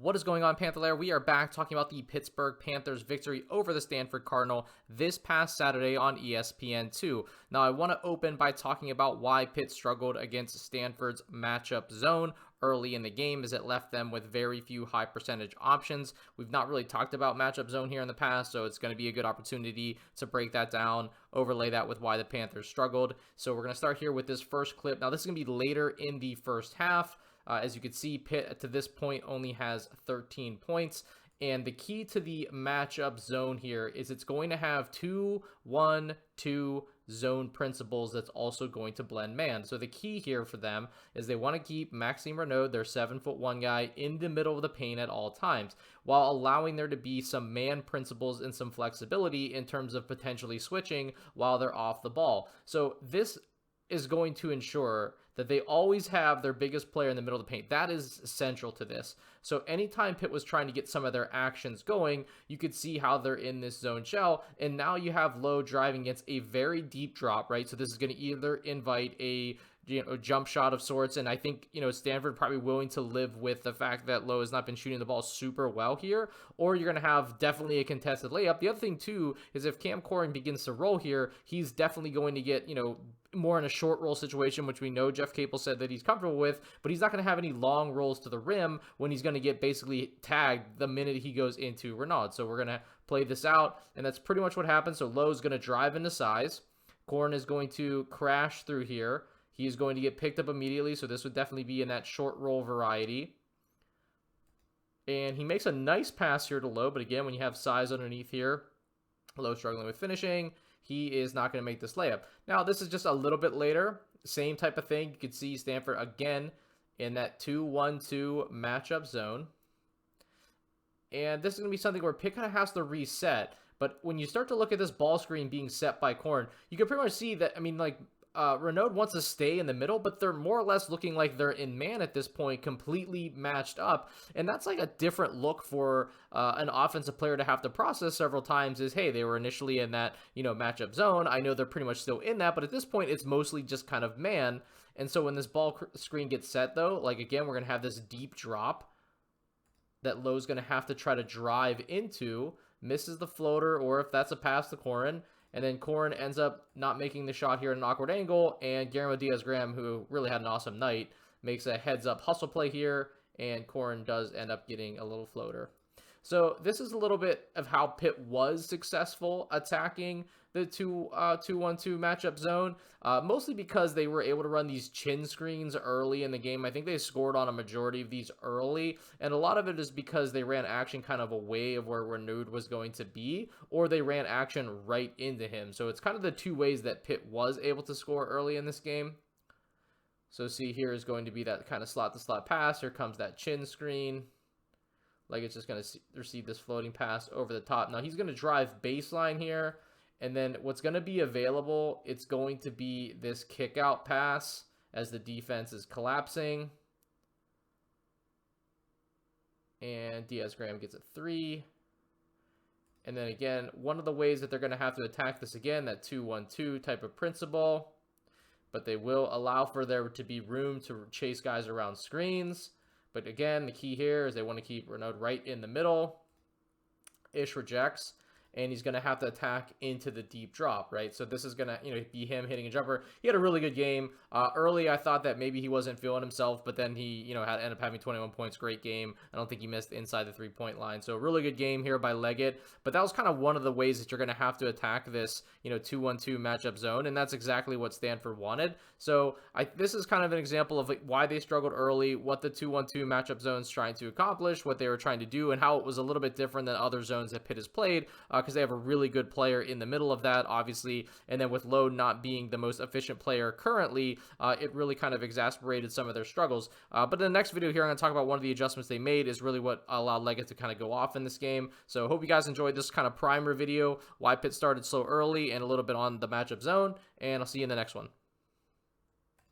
What is going on, Panther Lair? We are back talking about the Pittsburgh Panthers' victory over the Stanford Cardinal this past Saturday on ESPN2. Now, I want to open by talking about why Pitt struggled against Stanford's matchup zone early in the game, as it left them with very few high percentage options. We've not really talked about matchup zone here in the past, so it's going to be a good opportunity to break that down, overlay that with why the Panthers struggled. So we're going to start here with this first clip. Now, this is going to be later in the first half. As you can see, Pitt to this point only has 13 points. And the key to the matchup zone here is it's going to have 2-1-2 zone principles that's also going to blend man. So the key here for them is they want to keep Maxime Renaud, their 7'1" guy, in the middle of the paint at all times, while allowing there to be some man principles and some flexibility in terms of potentially switching while they're off the ball. So this is going to ensure that they always have their biggest player in the middle of the paint. That is central to this. So anytime Pitt was trying to get some of their actions going, you could see how they're in this zone shell, and now you have Lowe driving against a very deep drop, right? So this is going to either invite a jump shot of sorts, and I think, Stanford probably willing to live with the fact that Lowe has not been shooting the ball super well here, or you're going to have definitely a contested layup. The other thing, too, is if Cam Corrin begins to roll here, he's definitely going to get, more in a short roll situation, which we know Jeff Capel said that he's comfortable with, but he's not going to have any long rolls to the rim when he's going to get basically tagged the minute he goes into Renaud. So we're going to play this out, and that's pretty much what happens. So Lowe's going to drive into size. Corrin is going to crash through here. He's going to get picked up immediately, so this would definitely be in that short roll variety. And he makes a nice pass here to Lowe, but again, when you have size underneath here, Lowe struggling with finishing, he is not going to make this layup. Now, this is just a little bit later. Same type of thing. You can see Stanford again in that 2-1-2 matchup zone. And this is going to be something where Pitt kind of has to reset. But when you start to look at this ball screen being set by Corrin, you can pretty much see that, Renaud wants to stay in the middle, but they're more or less looking like they're in man at this point, completely matched up. And that's like a different look for an offensive player to have to process several times is, hey, they were initially in that, matchup zone. I know they're pretty much still in that, but at this point, it's mostly just kind of man. And so when this ball screen gets set, though, like, again, we're going to have this deep drop that Lowe's going to have to try to drive into, misses the floater, or if that's a pass to Corrin. And then Corrin ends up not making the shot here at an awkward angle, and Guillermo Diaz-Graham, who really had an awesome night, makes a heads-up hustle play here, and Corrin does end up getting a little floater. So this is a little bit of how Pitt was successful attacking the 2-1-2 matchup zone, mostly because they were able to run these chin screens early in the game. I think they scored on a majority of these early, and a lot of it is because they ran action kind of away of where Renaud was going to be, or they ran action right into him. So it's kind of the two ways that Pitt was able to score early in this game. So see, here is going to be that kind of slot-to-slot pass. Here comes that chin screen. Like, it's just going to receive this floating pass over the top. Now, he's going to drive baseline here. And then what's going to be available, it's going to be this kick-out pass as the defense is collapsing. And Diaz-Graham gets a 3. And then, again, one of the ways that they're going to have to attack this again, that 2-1-2 type of principle. But they will allow for there to be room to chase guys around screens. But again, the key here is they want to keep Renaud right in the middle. Ish rejects, and he's going to have to attack into the deep drop, right? So this is going to, be him hitting a jumper. He had a really good game. Early, I thought that maybe he wasn't feeling himself, but then he, ended up having 21 points. Great game. I don't think he missed inside the three-point line. So really good game here by Leggett. But that was kind of one of the ways that you're going to have to attack this, 2-1-2 matchup zone, and that's exactly what Stanford wanted. So this is kind of an example of why they struggled early, what the 2-1-2 matchup zone's trying to accomplish, what they were trying to do, and how it was a little bit different than other zones that Pitt has played, because they have a really good player in the middle of that, obviously, and then with Lowe not being the most efficient player currently, it really kind of exasperated some of their struggles. But in the next video here, I'm going to talk about one of the adjustments they made is really what allowed Leggett to kind of go off in this game. So hope you guys enjoyed this kind of primer video, why Pitt started so early, and a little bit on the matchup zone, and I'll see you in the next one.